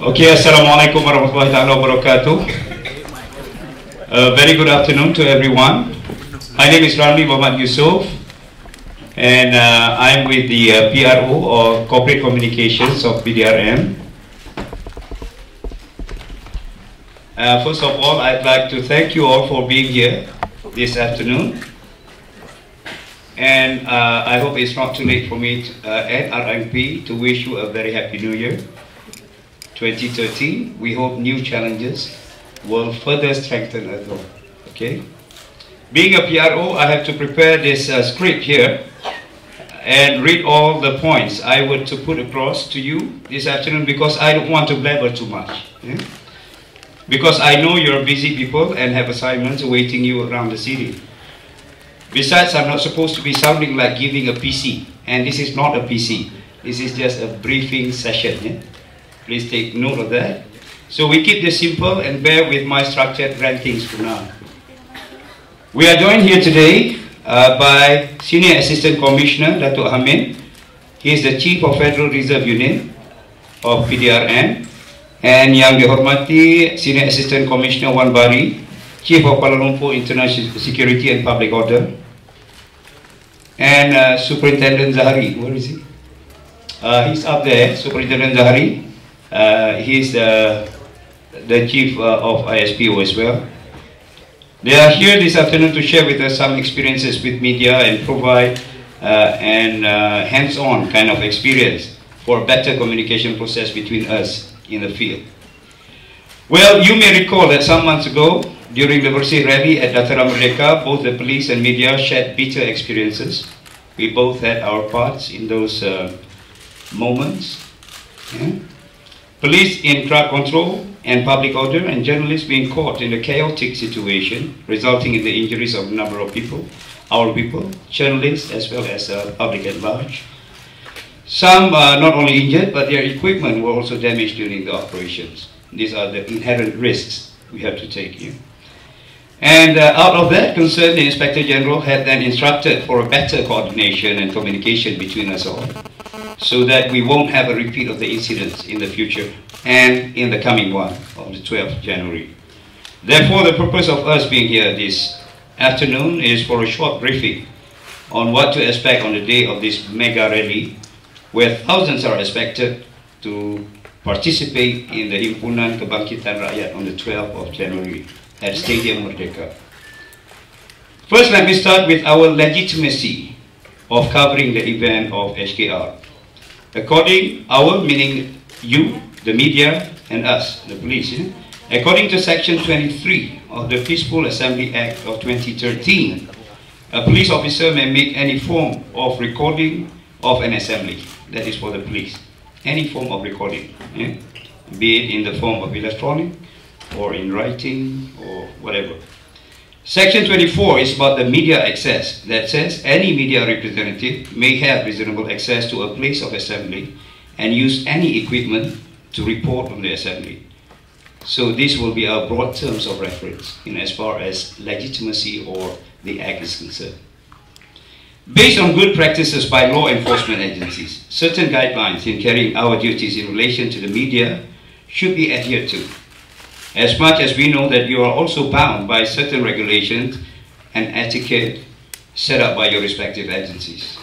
Okay, Assalamualaikum warahmatullahi wabarakatuh. Very good afternoon to everyone. My name is Ramli Muhammad Yusuf, and I'm with the PRO, or Corporate Communications of PDRM. First of all, I'd like to thank you all for being here this afternoon. And I hope it's not too late for me at RMP to wish you a very happy New Year 2013. We hope new challenges will further strengthen us all. Okay? Being a PRO, I have to prepare this script here and read all the points I would to put across to you this afternoon, because I don't want to blabber too much. Yeah? Because I know you're busy people and have assignments awaiting you around the city. Besides, I'm not supposed to be sounding like giving a PC, and this is not a PC. This is just a briefing session. Yeah? Please take note of that. So we keep this simple and bear with my structured rantings for now. We are joined here today by Senior Assistant Commissioner Dato' Hamid. He is the Chief of Federal Reserve Unit of PDRM. And yang dihormati Senior Assistant Commissioner Wan Bari, Chief of Kuala Lumpur International Security and Public Order. And Superintendent Zahari, where is he? He's up there, Superintendent Zahari. He's the Chief of ISPO as well. They are here this afternoon to share with us some experiences with media and provide hands-on kind of experience for a better communication process between us in the field. Well, you may recall that some months ago, during the Bersih Rally at Dataran Merdeka, both the police and media shared bitter experiences. We both had our parts in those moments. Yeah? Police in crowd control and public order, and journalists being caught in a chaotic situation, resulting in the injuries of a number of people, our people, journalists as well as public at large. Some not only injured, but their equipment were also damaged during the operations. These are the inherent risks we have to take here. And out of that concern, the Inspector General had then instructed for a better coordination and communication between us all, so that we won't have a repeat of the incidents in the future and in the coming one of the 12th January. Therefore, the purpose of us being here this afternoon is for a short briefing on what to expect on the day of this mega rally, where thousands are expected to participate in the Himpunan Kebangkitan Rakyat on the 12th of January at Stadium Merdeka. First, let me start with our legitimacy of covering the event of HKR. According our, meaning you, the media, and us, the police, yeah? According to Section 23 of the Peaceful Assembly Act of 2013, a police officer may make any form of recording of an assembly. That is for the police. Any form of recording, yeah? Be it in the form of electronic, or in writing, or whatever. Section 24 is about the media access, that says any media representative may have reasonable access to a place of assembly and use any equipment to report on the assembly. So this will be our broad terms of reference in as far as legitimacy or the act is concerned. Based on good practices by law enforcement agencies, certain guidelines in carrying our duties in relation to the media should be adhered to, as much as we know that you are also bound by certain regulations and etiquette set up by your respective agencies.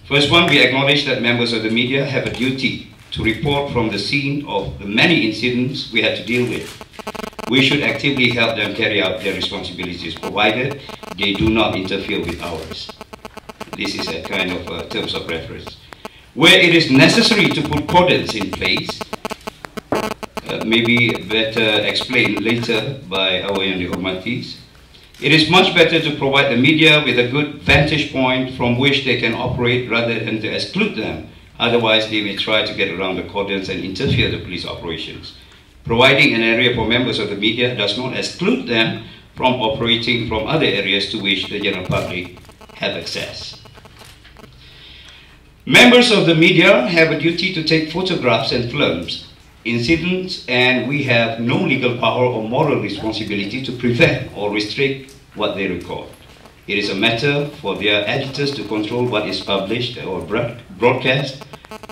First one, we acknowledge that members of the media have a duty to report from the scene of the many incidents we had to deal with. We should actively help them carry out their responsibilities, provided they do not interfere with ours. This is a kind of terms of reference. Where it is necessary to put cordons in place, maybe better explained later by our young dihormatis. It is much better to provide the media with a good vantage point from which they can operate rather than to exclude them. Otherwise, they may try to get around the cordons and interfere with the police operations. Providing an area for members of the media does not exclude them from operating from other areas to which the general public have access. Members of the media have a duty to take photographs and films incidents, and we have no legal power or moral responsibility to prevent or restrict what they record. It is a matter for their editors to control what is published or broadcast,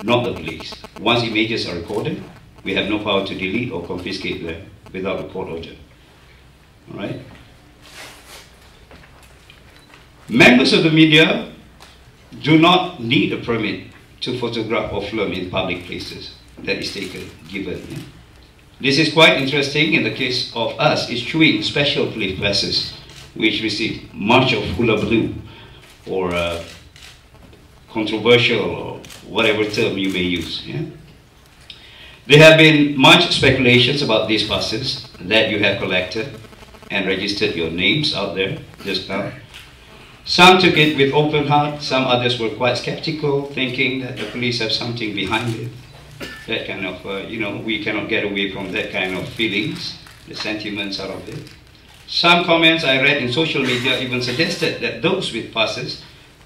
not the police. Once images are recorded, We have no power to delete or confiscate them without a court order. All right? Members of the media do not need a permit to photograph or film in public places. That is given. Yeah? This is quite interesting in the case of us issuing special police passes, which receive much of hullabaloo or controversial or whatever term you may use. Yeah? There have been much speculations about these passes that you have collected and registered your names out there just now. Some took it with open heart, some others were quite skeptical, thinking that the police have something behind it. That kind of, we cannot get away from that kind of feelings, the sentiments out of it. Some comments I read in social media even suggested that those with passes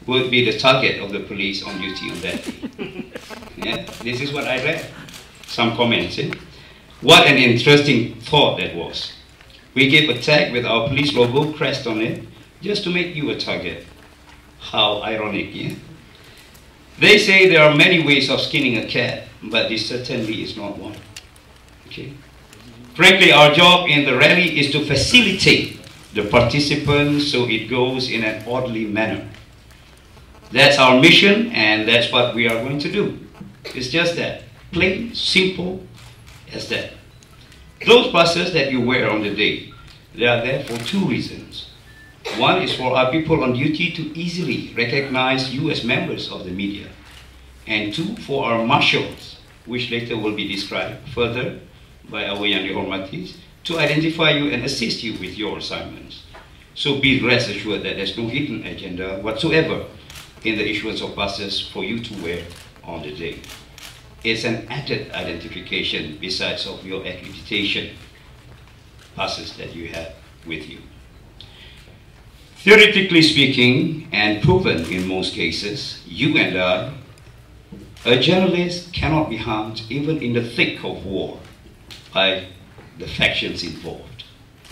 would be the target of the police on duty on that day. Yeah, this is what I read. Some comments. Eh? What an interesting thought that was. We gave a tag with our police logo crest on it just to make you a target. How ironic, yeah? They say there are many ways of skinning a cat, but this certainly is not one. Okay? Frankly, our job in the rally is to facilitate the participants so it goes in an orderly manner. That's our mission, and that's what we are going to do. It's just that. Plain, simple as that. Those passes that you wear on the day, they are there for two reasons. One is for our people on duty to easily recognize you as members of the media. And two, for our marshals, which later will be described further by our Yang Dihormatis, to identify you and assist you with your assignments. So be rest assured that there's no hidden agenda whatsoever in the issuance of passes for you to wear on the day. It's an added identification besides of your accreditation passes that you have with you. Theoretically speaking, and proven in most cases, you and I, a journalist cannot be harmed even in the thick of war by the factions involved.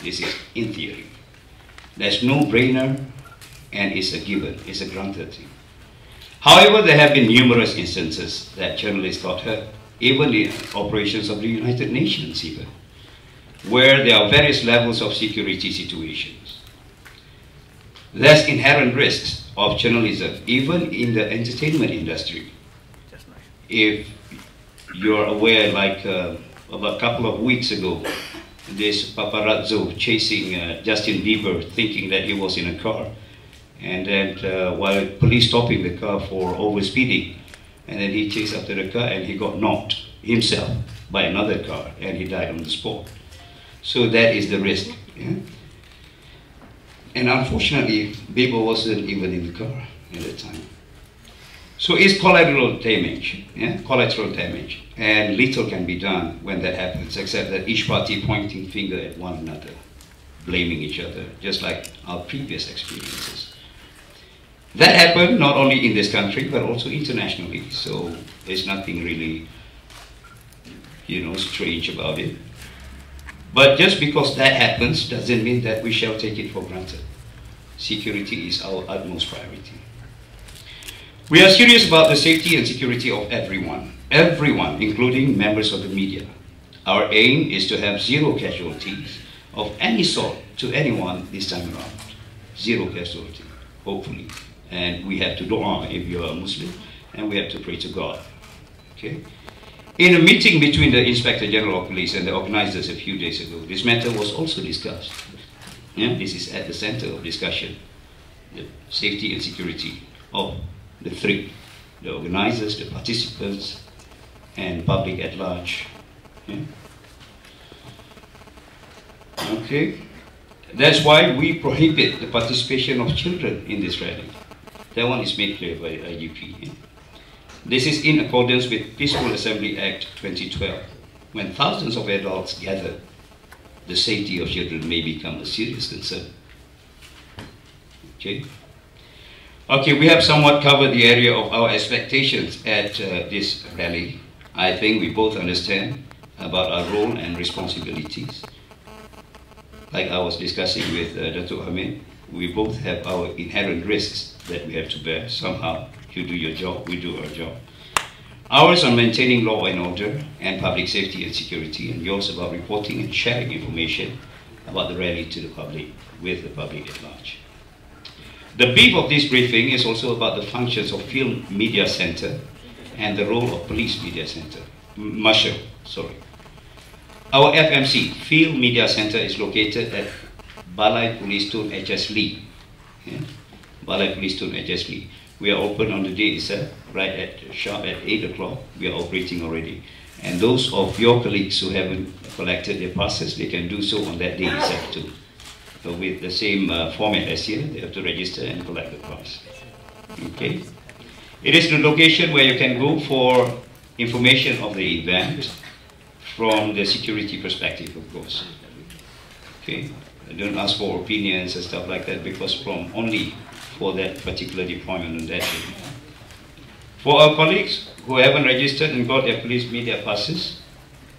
This is in theory. There's no brainer and it's a given, it's a granted thing. However, there have been numerous instances that journalists got hurt, even in operations of the United Nations even, where there are various levels of security situations. There's inherent risks of journalism, even in the entertainment industry. If you're aware, like about a couple of weeks ago, this paparazzo chasing Justin Bieber, thinking that he was in a car, and then while police stopping the car for overspeeding, and then he chased after the car and he got knocked himself by another car and he died on the spot. So that is the risk. Yeah? And unfortunately, Bieber wasn't even in the car at the time. So it's collateral damage, yeah? Collateral damage. And little can be done when that happens, except that each party pointing finger at one another, blaming each other, just like our previous experiences. That happened not only in this country, but also internationally. So there's nothing really, strange about it. But just because that happens doesn't mean that we shall take it for granted. Security is our utmost priority. We are serious about the safety and security of everyone, including members of the media. Our aim is to have zero casualties of any sort to anyone this time around. Zero casualty, hopefully. And we have to dua if you are a Muslim, and we have to pray to God. Okay? In a meeting between the Inspector General of Police and the organizers a few days ago, this matter was also discussed. Yeah? This is at the center of discussion. The safety and security of the three, the organizers, the participants, and the public at large. Yeah? Okay? That's why we prohibit the participation of children in this rally. That one is made clear by IGP. Yeah? This is in accordance with Peaceful Assembly Act 2012. When thousands of adults gather, the safety of children may become a serious concern. Okay? Okay, we have somewhat covered the area of our expectations at this rally. I think we both understand about our role and responsibilities. Like I was discussing with Dato' Hamid, we both have our inherent risks that we have to bear somehow. You do your job, we do our job. Ours on maintaining law and order and public safety and security, and yours about reporting and sharing information about the rally to the public, with the public at large. The brief of this briefing is also about the functions of Field Media Center and the role of Police Media Center, Marshal, sorry. Our FMC, Field Media Center, is located at Balai Police Tun HS Lee. Yeah? Balai Police Tun HS Lee. We are open on the day itself, right at sharp at 8 o'clock. We are operating already. And those of your colleagues who haven't collected their passes, they can do so on that day itself too. So with the same format as here, they have to register and collect the pass. Okay. It is the location where you can go for information of the event from the security perspective, of course. Okay. Don't ask for opinions and stuff like that, because from only for that particular deployment on that day. For our colleagues who haven't registered and got their police media passes,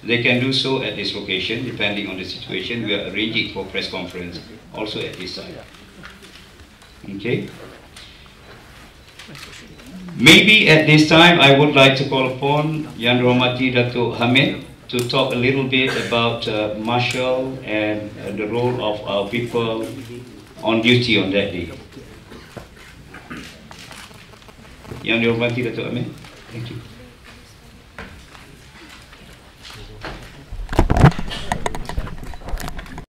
they can do so at this location, depending on the situation. We are arranging for press conference also at this site. Okay? Maybe at this time I would like to call upon Yang Dihormati Datuk Hamid to talk a little bit about Marshal and the role of our people on duty on that day. Yang Dihormati Datuk Hamid, thank you.